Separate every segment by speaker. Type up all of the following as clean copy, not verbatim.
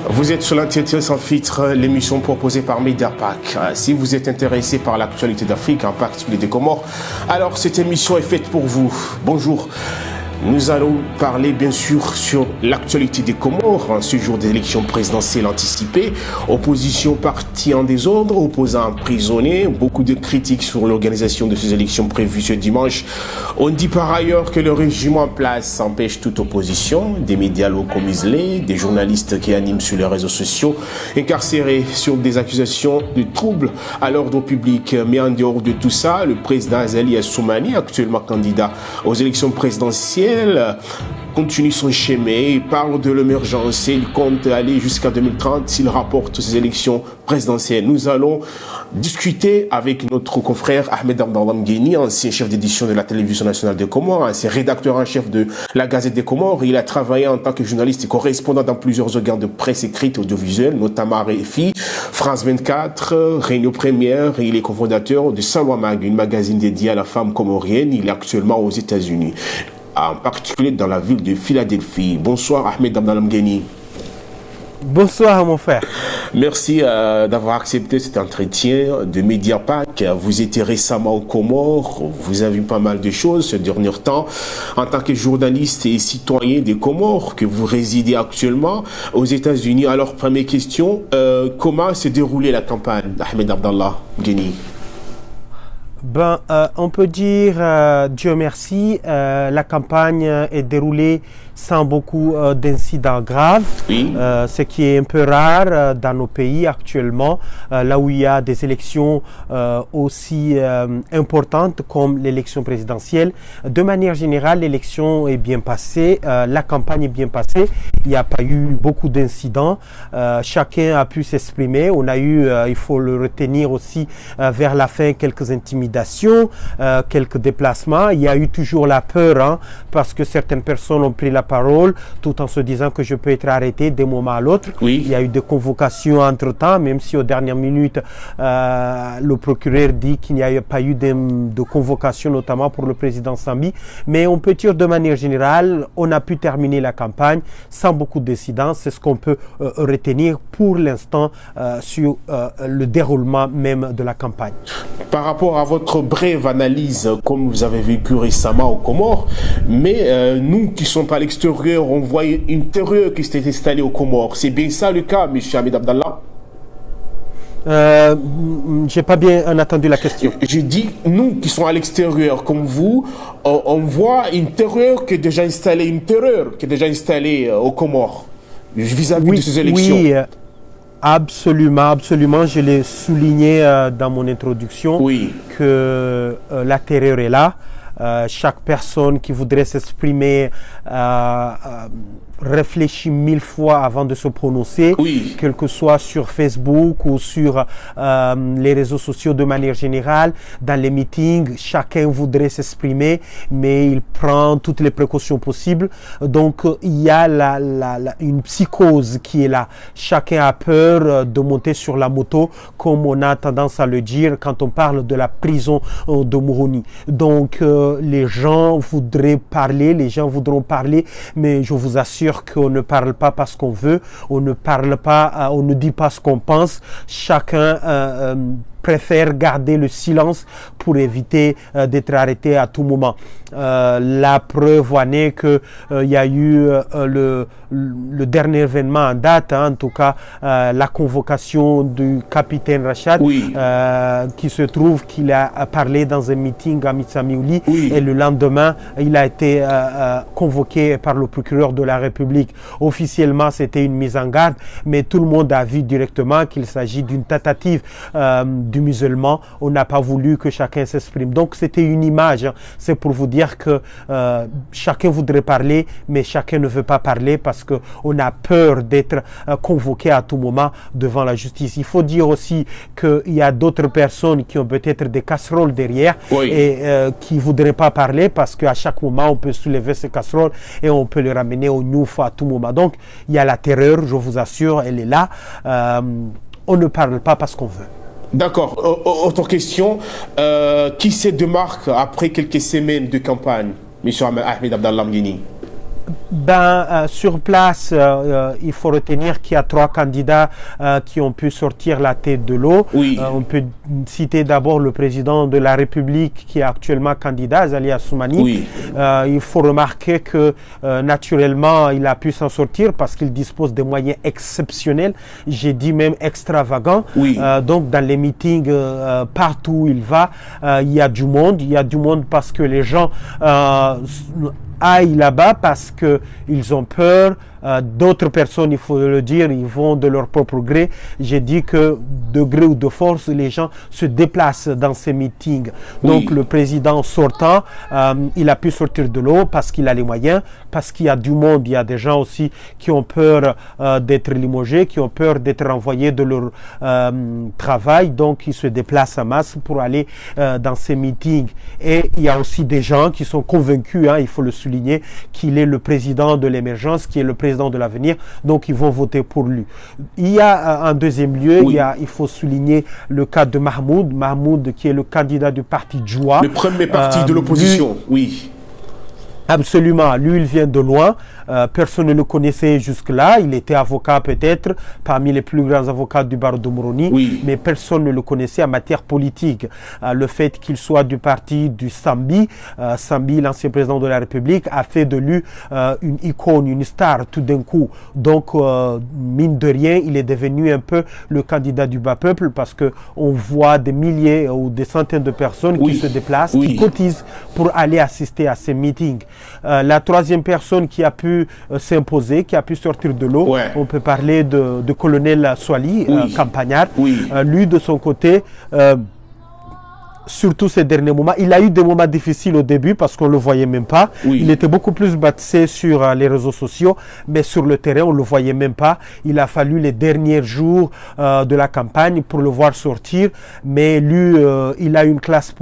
Speaker 1: Vous êtes sur l'Entretien sans filtre, l'émission proposée par Mediapack. Si vous êtes intéressé par l'actualité d'Afrique, en particulier des Comores, alors cette émission est faite pour vous. Bonjour. Nous allons parler bien sûr sur l'actualité des Comores en ce jour d'élection présidentielle anticipée. Opposition partie en désordre, opposants emprisonnés, beaucoup de critiques sur l'organisation de ces élections prévues ce dimanche. On dit par ailleurs que le régime en place empêche toute opposition, des médias locaux muselés, des journalistes qui animent sur les réseaux sociaux, incarcérés sur des accusations de troubles à l'ordre public. Mais en dehors de tout ça, le président Azali Assoumani, actuellement candidat aux élections présidentielles, continue son chemin, il parle de l'émergence et il compte aller jusqu'à 2030 s'il rapporte ces élections présidentielles. Nous allons discuter avec notre confrère Ahmed Abdallah Mgueni, ancien chef d'édition de la télévision nationale des Comores, ancien rédacteur en chef de la Gazette des Comores. Il a travaillé en tant que journaliste et correspondant dans plusieurs organes de presse écrite et audiovisuelle, notamment RFI, France 24, Réunion Première. Il est cofondateur de Salwa Mag, une magazine dédiée à la femme comorienne. Il est actuellement aux États-Unis, en particulier dans la ville de Philadelphie. Bonsoir Ahmed Abdallah Mgueni.
Speaker 2: Bonsoir mon frère.
Speaker 1: Merci d'avoir accepté cet entretien de Mediapack. Vous étiez récemment aux Comores, vous avez vu pas mal de choses ce dernier temps. En tant que journaliste et citoyen des Comores, que vous résidez actuellement aux États-Unis. Alors première question, comment s'est déroulée la campagne d'Ahmed Abdallah Mgueni?
Speaker 2: On peut dire, Dieu merci, la campagne est déroulée sans beaucoup d'incidents graves, oui. Ce qui est un peu rare dans nos pays actuellement, là où il y a des élections aussi importantes comme l'élection présidentielle. De manière générale, l'élection est bien passée, la campagne est bien passée, il n'y a pas eu beaucoup d'incidents, chacun a pu s'exprimer, on a eu, il faut le retenir aussi, vers la fin, quelques intimidations, quelques déplacements. Il y a eu toujours la peur, parce que certaines personnes ont pris la parole tout en se disant que je peux être arrêté d'un moment à l'autre. Oui. Il y a eu des convocations entre-temps, même si aux dernières minutes, le procureur dit qu'il n'y a pas eu de convocation, notamment pour le président Sambi. Mais on peut dire de manière générale, on a pu terminer la campagne sans beaucoup d'incidents. C'est ce qu'on peut retenir pour l'instant sur le déroulement même de la campagne.
Speaker 1: Par rapport à votre brève analyse, comme vous avez vécu récemment aux Comores, mais nous qui sommes à l'extérieur, on voit une terreur qui s'est installée aux Comores. C'est bien ça le cas, M. Ahmed Abdallah?
Speaker 2: J'ai pas bien entendu la question.
Speaker 1: J'ai dit, nous qui sommes à l'extérieur, comme vous, on voit une terreur qui est déjà installée, aux Comores, vis-à-vis de ces élections.
Speaker 2: Oui, absolument, absolument. Je l'ai souligné dans mon introduction, oui, que la terreur est là. Chaque personne qui voudrait s'exprimer réfléchit 1000 fois avant de se prononcer, oui, quel que soit sur Facebook ou sur les réseaux sociaux de manière générale. Dans les meetings, chacun voudrait s'exprimer, mais il prend toutes les précautions possibles. Donc, il y a une psychose qui est là. Chacun a peur de monter sur la moto, comme on a tendance à le dire quand on parle de la prison de Moroni. Donc, les gens voudraient parler, les gens voudront parler, mais je vous assure qu'on ne parle pas parce qu'on veut, on ne parle pas, on ne dit pas ce qu'on pense. Chacun préfère garder le silence pour éviter d'être arrêté à tout moment. La preuve en est que il y a eu le dernier événement en date, en tout cas la convocation du capitaine Rachad, oui, qui se trouve qu'il a parlé dans un meeting à Mitsamiouli, oui, et le lendemain il a été convoqué par le procureur de la République. Officiellement c'était une mise en garde, mais tout le monde a vu directement qu'il s'agit d'une tentative du musulman. On n'a pas voulu que chacun s'exprime. Donc c'était une image, c'est pour vous dire que chacun voudrait parler, mais chacun ne veut pas parler parce qu'on a peur d'être convoqué à tout moment devant la justice. Il faut dire aussi qu'il y a d'autres personnes qui ont peut-être des casseroles derrière, oui, et qui ne voudraient pas parler parce qu'à chaque moment on peut soulever ces casseroles et on peut les ramener au Niouf à tout moment. Donc il y a la terreur, je vous assure, elle est là. On ne parle pas parce qu'on veut.
Speaker 1: D'accord. Autre question. Qui se démarque après quelques semaines de campagne, M. Ahmed Abdallah Mgueni?
Speaker 2: Sur place, il faut retenir qu'il y a 3 candidats qui ont pu sortir la tête de l'eau.
Speaker 1: Oui.
Speaker 2: On peut citer d'abord le président de la République qui est actuellement candidat, Azali Assoumani.
Speaker 1: Oui.
Speaker 2: Il faut remarquer que naturellement, il a pu s'en sortir parce qu'il dispose de moyens exceptionnels, j'ai dit même extravagants.
Speaker 1: Oui.
Speaker 2: Donc dans les meetings, partout où il va, il y a du monde. Il y a du monde parce que les gens aillent là-bas parce qu'ils ont peur. D'autres personnes, il faut le dire, ils vont de leur propre gré. J'ai dit que de gré ou de force, les gens se déplacent dans ces meetings.
Speaker 1: Oui.
Speaker 2: Donc le président sortant, il a pu sortir de l'eau parce qu'il a les moyens, parce qu'il y a du monde. Il y a des gens aussi qui ont peur d'être limogés, qui ont peur d'être renvoyés de leur travail. Donc ils se déplacent en masse pour aller dans ces meetings. Et il y a aussi des gens qui sont convaincus, il faut le souligner, qu'il est le président de l'émergence, qui est le président de l'avenir, donc ils vont voter pour lui. Il y a en deuxième lieu,
Speaker 1: oui.
Speaker 2: il faut souligner le cas de Mahmoud qui est le candidat du parti Djoua.
Speaker 1: Le premier parti de l'opposition, oui.
Speaker 2: Absolument, lui il vient de loin, personne ne le connaissait jusque-là, il était avocat peut-être, parmi les plus grands avocats du barreau de Moroni,
Speaker 1: oui.
Speaker 2: mais personne ne le connaissait en matière politique. Le fait qu'il soit du parti du Sambi, Sambi, l'ancien président de la République, a fait de lui une icône, une star tout d'un coup. Donc, mine de rien, il est devenu un peu le candidat du bas peuple parce que on voit des milliers ou des centaines de personnes
Speaker 1: oui.
Speaker 2: qui se déplacent,
Speaker 1: oui.
Speaker 2: qui cotisent pour aller assister à ces meetings. La troisième personne qui a pu s'imposer, qui a pu sortir de l'eau,
Speaker 1: ouais.
Speaker 2: on peut parler de colonel Soali,
Speaker 1: oui.
Speaker 2: Campagnard.
Speaker 1: Oui.
Speaker 2: Lui, de son côté, surtout ces derniers moments, il a eu des moments difficiles au début parce qu'on ne le voyait même pas.
Speaker 1: Oui.
Speaker 2: Il était beaucoup plus battu sur les réseaux sociaux, mais sur le terrain, on ne le voyait même pas. Il a fallu les derniers jours de la campagne pour le voir sortir, mais lui, il a une classe,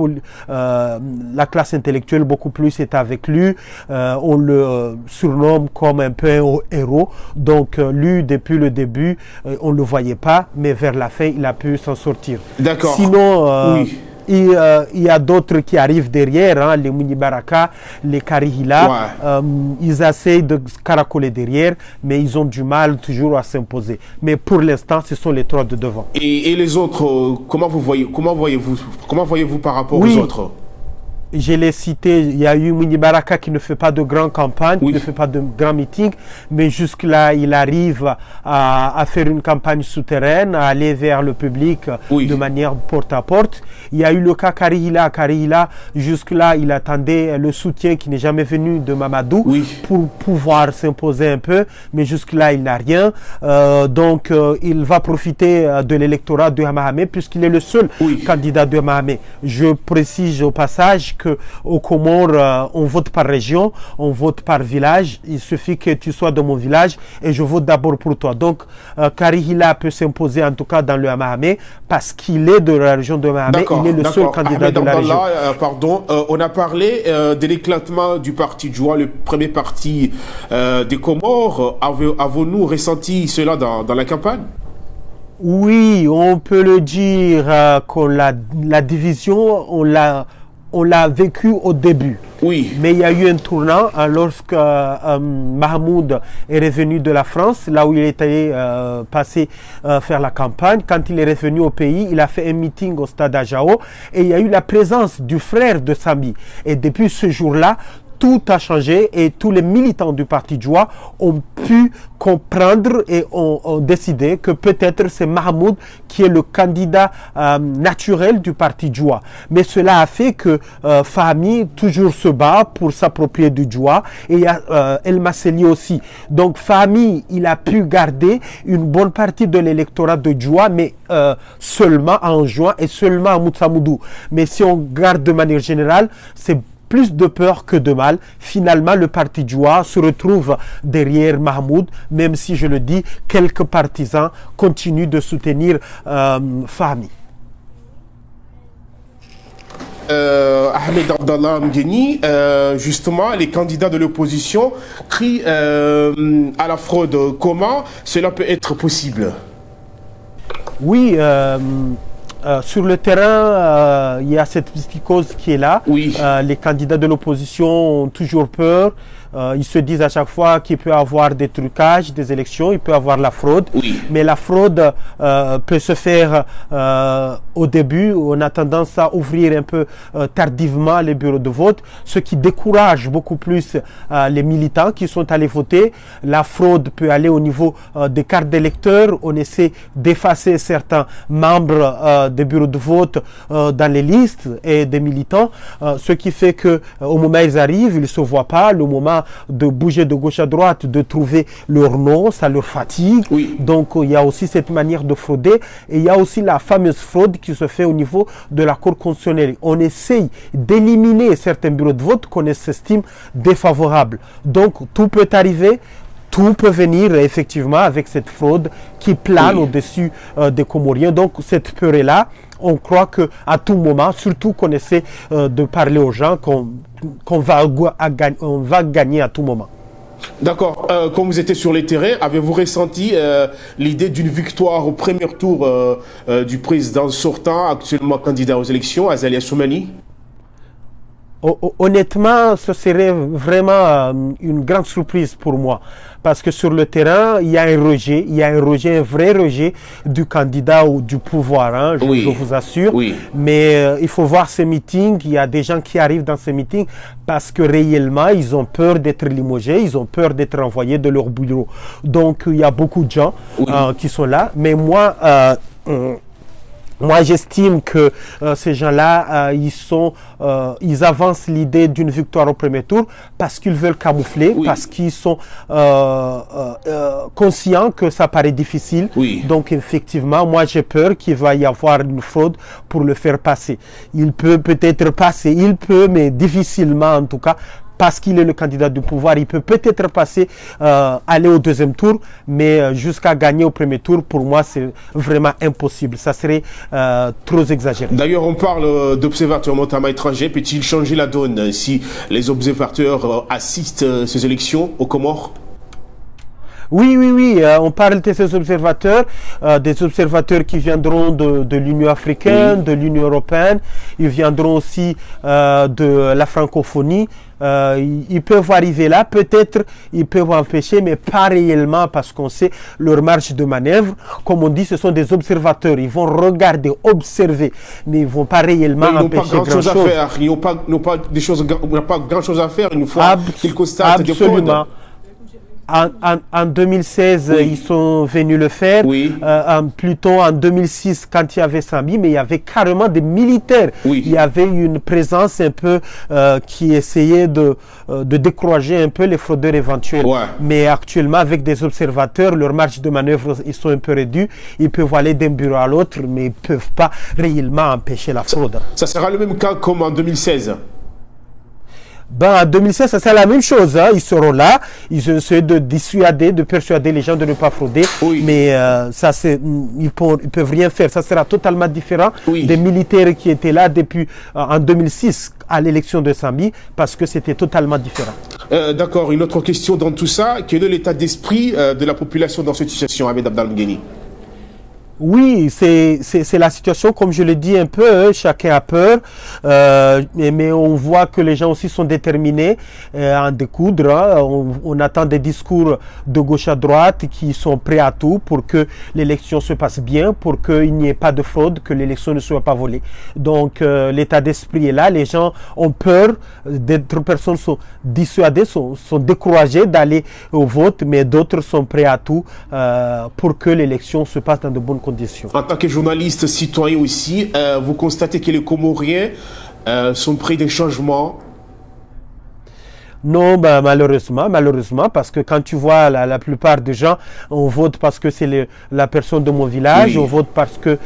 Speaker 2: la classe intellectuelle beaucoup plus est avec lui. On le surnomme comme un peu un héros. Donc lui, depuis le début, on ne le voyait pas, mais vers la fin, il a pu s'en sortir.
Speaker 1: D'accord.
Speaker 2: Sinon,
Speaker 1: oui.
Speaker 2: Il y a d'autres qui arrivent derrière, les Mouni Baraka, les Karihila.
Speaker 1: Ouais.
Speaker 2: Ils essayent de caracoler derrière, mais ils ont du mal toujours à s'imposer. Mais pour l'instant, ce sont les 3 de devant.
Speaker 1: Et les autres, comment voyez-vous par rapport aux autres?
Speaker 2: Je l'ai cité, il y a eu Mouni Baraka qui ne fait pas de grandes campagnes,
Speaker 1: oui.
Speaker 2: qui ne fait pas de grands meetings, mais jusque-là, il arrive à faire une campagne souterraine, à aller vers le public
Speaker 1: oui.
Speaker 2: de manière porte-à-porte. Il y a eu le cas Karihila. Karihila, jusque-là, il attendait le soutien qui n'est jamais venu de Mamadou
Speaker 1: oui.
Speaker 2: pour pouvoir s'imposer un peu, mais jusque-là, il n'a rien. Donc, il va profiter de l'électorat de Hamahame puisqu'il est le seul
Speaker 1: oui.
Speaker 2: candidat de Hamahame. Je précise au passage qu'aux Comores, on vote par région, on vote par village. Il suffit que tu sois de mon village et je vote d'abord pour toi. Donc, Karihila peut s'imposer en tout cas dans le Hamahame parce qu'il est de la région de Hamahame. Il est le seul candidat de la région.
Speaker 1: On a parlé de l'éclatement du parti Djoua, le premier parti des Comores. Avons-nous ressenti cela dans la campagne?
Speaker 2: Oui, on peut le dire que la division, on l'a vécu au début.
Speaker 1: Oui.
Speaker 2: Mais il y a eu un tournant lorsque Mahmoud est revenu de la France, là où il était passé faire la campagne. Quand il est revenu au pays, il a fait un meeting au stade Ajao et il y a eu la présence du frère de Sambi. Et depuis ce jour-là, tout a changé et tous les militants du parti Djoua ont pu comprendre et ont décidé que peut-être c'est Mahmoud qui est le candidat naturel du parti Djoua. Mais cela a fait que Fahmi toujours se bat pour s'approprier du Djoua et il y a El Masseli aussi. Donc Fahmi, il a pu garder une bonne partie de l'électorat de Djoua, mais seulement en juin et seulement à Moutsamoudou. Mais si on garde de manière générale, c'est plus de peur que de mal. Finalement, le parti Djoua se retrouve derrière Mahmoud, même si, je le dis, quelques partisans continuent de soutenir Fahmi.
Speaker 1: Ahmed Abdallah Mgeni, justement, les candidats de l'opposition crient à la fraude. Comment cela peut être possible?
Speaker 2: Oui, sur le terrain, il y a cette psychose qui est là.
Speaker 1: Oui.
Speaker 2: Les candidats de l'opposition ont toujours peur. ils se disent à chaque fois qu'il peut y avoir des trucages des élections, il peut y avoir la fraude. Mais la fraude peut se faire au début. On a tendance à ouvrir un peu tardivement les bureaux de vote, ce qui décourage beaucoup plus les militants qui sont allés voter. La fraude peut aller au niveau des cartes d'électeurs. On essaie d'effacer certains membres des bureaux de vote dans les listes et des militants, ce qui fait que au moment où ils arrivent, ils ne se voient pas. Le moment de bouger de gauche à droite, de trouver leur nom, ça leur fatigue. Donc il y a aussi cette manière de frauder, et il y a aussi la fameuse fraude qui se fait au niveau de la Cour constitutionnelle. On essaye d'éliminer certains bureaux de vote qu'on estime défavorables. Donc tout peut arriver. Tout peut venir effectivement avec cette fraude qui plane au-dessus des Comoriens. Donc cette peur est là. On croit qu'à tout moment, surtout qu'on essaie de parler aux gens qu'on va gagner à tout moment.
Speaker 1: D'accord. Quand vous étiez sur les terrains, avez-vous ressenti l'idée d'une victoire au premier tour du président sortant, actuellement candidat aux élections, Azali Assoumani?
Speaker 2: Honnêtement, ce serait vraiment une grande surprise pour moi, parce que sur le terrain, il y a un vrai rejet du candidat ou du pouvoir, je vous assure. Mais il faut voir ces meetings, il y a des gens qui arrivent dans ces meetings parce que réellement, ils ont peur d'être limogés, ils ont peur d'être envoyés de leur bureau. Donc, il y a beaucoup de gens qui sont là, mais moi, j'estime que ces gens-là, ils avancent l'idée d'une victoire au premier tour parce qu'ils veulent camoufler, parce qu'ils sont conscients que ça paraît difficile. Donc, effectivement, moi, j'ai peur qu'il va y avoir une fraude pour le faire passer. Il peut peut-être passer, mais difficilement en tout cas, parce qu'il est le candidat du pouvoir. Il peut peut-être passer, aller au deuxième tour, mais jusqu'à gagner au premier tour, pour moi, c'est vraiment impossible. Ça serait trop exagéré.
Speaker 1: D'ailleurs, on parle d'observateurs, notamment étrangers. Peut-il changer la donne si les observateurs assistent à ces élections aux Comores?
Speaker 2: Oui, on parle de ces observateurs, des observateurs qui viendront de l'Union africaine, de l'Union européenne. Ils viendront aussi de la francophonie. Ils peuvent arriver là, peut-être ils peuvent empêcher, mais pas réellement, parce qu'on sait leur marge de manœuvre. Comme on dit, ce sont des observateurs. Ils vont regarder, observer, mais ils ne vont pas réellement empêcher grand-chose.
Speaker 1: Ils n'ont pas grand-chose à faire. Il nous faut qu'ils constatent des fraudes.
Speaker 2: En 2016, ils sont venus le faire. Plutôt en 2006, quand il y avait Sambi, mais il y avait carrément des militaires. Il y avait une présence un peu qui essayait de décourager un peu les fraudeurs éventuels. Mais actuellement, avec des observateurs, leur marge de manœuvre, ils sont un peu réduits. Ils peuvent aller d'un bureau à l'autre, mais ils ne peuvent pas réellement empêcher la fraude.
Speaker 1: Ça sera le même cas comme en 2016.
Speaker 2: En 2016, ça c'est la même chose. Ils seront là, ils essaient de dissuader, de persuader les gens de ne pas frauder. Mais ils peuvent rien faire. Ça sera totalement différent des militaires qui étaient là depuis en 2006 à l'élection de Sambi, parce que c'était totalement différent.
Speaker 1: D'accord. Une autre question dans tout ça. Quel est l'état d'esprit de la population dans cette situation, Ahmed Abdalmgueni?
Speaker 2: Oui, c'est la situation, comme je l'ai dit un peu, chacun a peur, mais on voit que les gens aussi sont déterminés à en découdre. On attend des discours de gauche à droite qui sont prêts à tout pour que l'élection se passe bien, pour qu'il n'y ait pas de fraude, que l'élection ne soit pas volée. Donc l'état d'esprit est là, les gens ont peur, d'autres personnes sont dissuadées, sont découragées d'aller au vote, mais d'autres sont prêts à tout pour que l'élection se passe dans de bonnes conditions.
Speaker 1: En tant que journaliste citoyen aussi, vous constatez que les Comoriens sont près d'un changement?
Speaker 2: Non, malheureusement, parce que quand tu vois la plupart des gens, on vote parce que c'est la personne de mon village, on vote parce que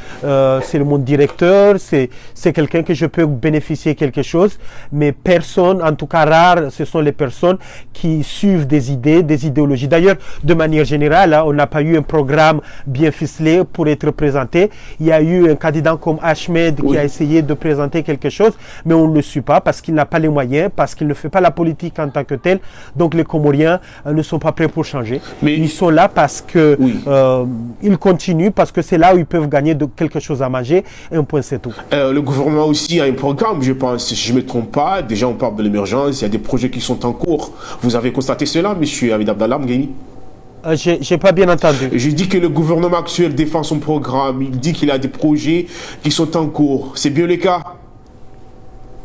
Speaker 2: c'est mon directeur, c'est quelqu'un que je peux bénéficier quelque chose, mais personne, en tout cas rare, ce sont les personnes qui suivent des idées, des idéologies. D'ailleurs, de manière générale, on n'a pas eu un programme bien ficelé pour être présenté. Il y a eu un candidat comme Ahmed qui a essayé de présenter quelque chose, mais on ne le suit pas parce qu'il n'a pas les moyens, parce qu'il ne fait pas la politique en en tant que tel. Donc les Comoriens ne sont pas prêts pour changer. Mais ils sont là parce que ils continuent, parce que c'est là où ils peuvent gagner quelque chose à manger. Et un point, c'est tout.
Speaker 1: Le gouvernement aussi a un programme, je pense, si je ne me trompe pas. Déjà, on parle de l'émergence, il y a des projets qui sont en cours. Vous avez constaté cela, monsieur Hamid Abdallah Mgueni?
Speaker 2: J'ai pas bien entendu.
Speaker 1: Je dis que le gouvernement actuel défend son programme. Il dit qu'il a des projets qui sont en cours. C'est bien le cas?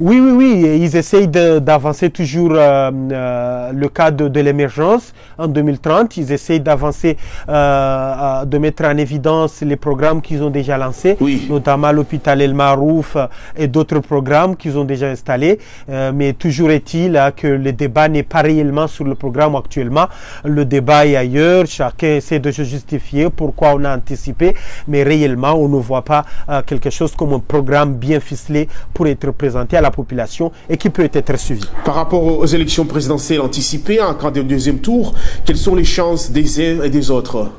Speaker 2: Oui, ils essayent d'avancer toujours le cadre de l'émergence en 2030. Ils essayent d'avancer, de mettre en évidence les programmes qu'ils ont déjà lancés, notamment l'hôpital El Marouf et d'autres programmes qu'ils ont déjà installés. Mais toujours est-il que le débat n'est pas réellement sur le programme actuellement. Le débat est ailleurs. Chacun essaie de se justifier pourquoi on a anticipé, mais réellement, on ne voit pas quelque chose comme un programme bien ficelé pour être présenté à la population et qui peut être suivi.
Speaker 1: Par rapport aux élections présidentielles anticipées en cas de deuxième tour, quelles sont les chances des uns et des autres?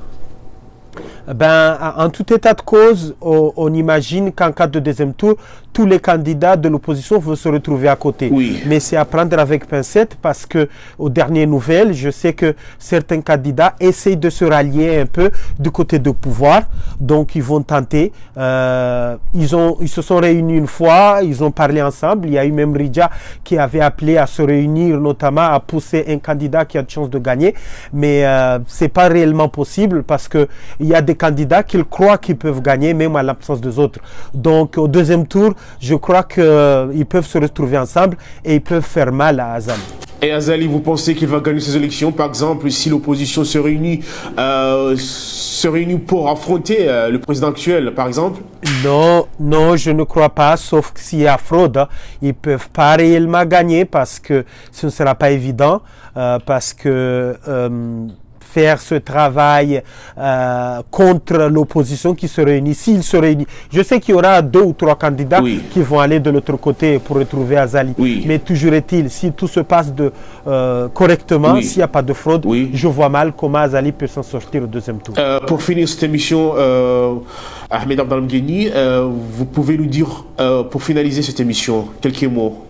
Speaker 2: En tout état de cause, on imagine qu'en cas de deuxième tour, tous les candidats de l'opposition vont se retrouver à côté. Mais c'est à prendre avec pincette parce que, aux dernières nouvelles, je sais que certains candidats essayent de se rallier un peu du côté du pouvoir. Donc, ils vont tenter. Ils se sont réunis une fois, ils ont parlé ensemble. Il y a eu même Ridja qui avait appelé à se réunir, notamment à pousser un candidat qui a de chance de gagner. Mais c'est pas réellement possible parce que il y a des candidats qu'ils croient qu'ils peuvent gagner même à l'absence des autres. Donc au deuxième tour, je crois qu'ils peuvent se retrouver ensemble et ils peuvent faire mal à Azali.
Speaker 1: Et Azali, vous pensez qu'il va gagner ces élections? Par exemple, si l'opposition se réunit pour affronter le président actuel, par exemple?
Speaker 2: Non, je ne crois pas, sauf s'il y a fraude. Ils ne peuvent pas réellement gagner parce que ce ne sera pas évident, parce que faire ce travail contre l'opposition qui se réunit. S'il se réunit, je sais qu'il y aura 2 ou 3 candidats qui vont aller de l'autre côté pour retrouver Azali. Mais toujours est-il, si tout se passe correctement, s'il n'y a pas de fraude, je vois mal comment Azali peut s'en sortir au deuxième tour.
Speaker 1: Pour finir cette émission, Ahmed Abdallah Mgueni, vous pouvez nous dire, pour finaliser cette émission, quelques mots?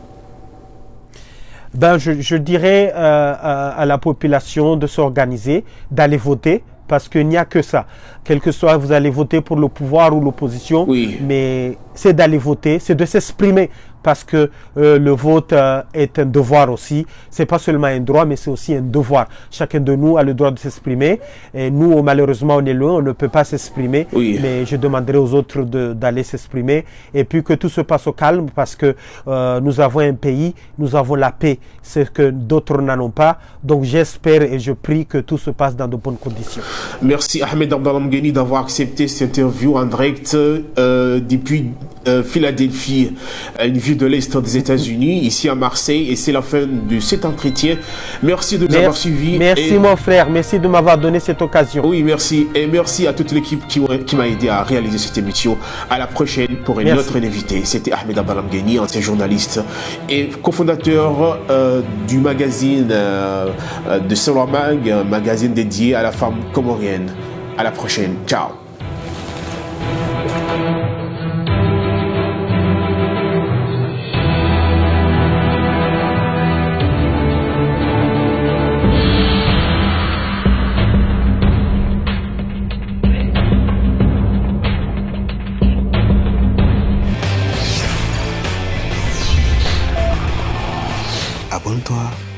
Speaker 2: Je dirais à la population de s'organiser, d'aller voter, parce qu'il n'y a que ça. Quel que soit, vous allez voter pour le pouvoir ou l'opposition, mais c'est d'aller voter, c'est de s'exprimer, parce que le vote est un devoir aussi. C'est pas seulement un droit, mais c'est aussi un devoir. Chacun de nous a le droit de s'exprimer. Et nous, malheureusement, on est loin, on ne peut pas s'exprimer. Mais je demanderai aux autres d'aller s'exprimer. Et puis que tout se passe au calme, parce que nous avons un pays, nous avons la paix, c'est que d'autres n'en ont pas. Donc j'espère et je prie que tout se passe dans de bonnes conditions.
Speaker 1: Merci Ahmed Abdallah Mgueni d'avoir accepté cette interview en direct depuis Philadelphie, une ville de l'Est des États-Unis, ici à Marseille, et c'est la fin de cet entretien. Merci de nous avoir suivis.
Speaker 2: Merci mon frère, merci de m'avoir donné cette occasion.
Speaker 1: Oui, merci. Et merci à toute l'équipe qui m'a aidé à réaliser cette émission. À la prochaine pour une autre invité. C'était Ahmed Abdallah Mgueni, ancien journaliste et cofondateur du magazine de Salwa Mag, un magazine dédié à la femme comorienne. À la prochaine. Ciao. Abonne-toi.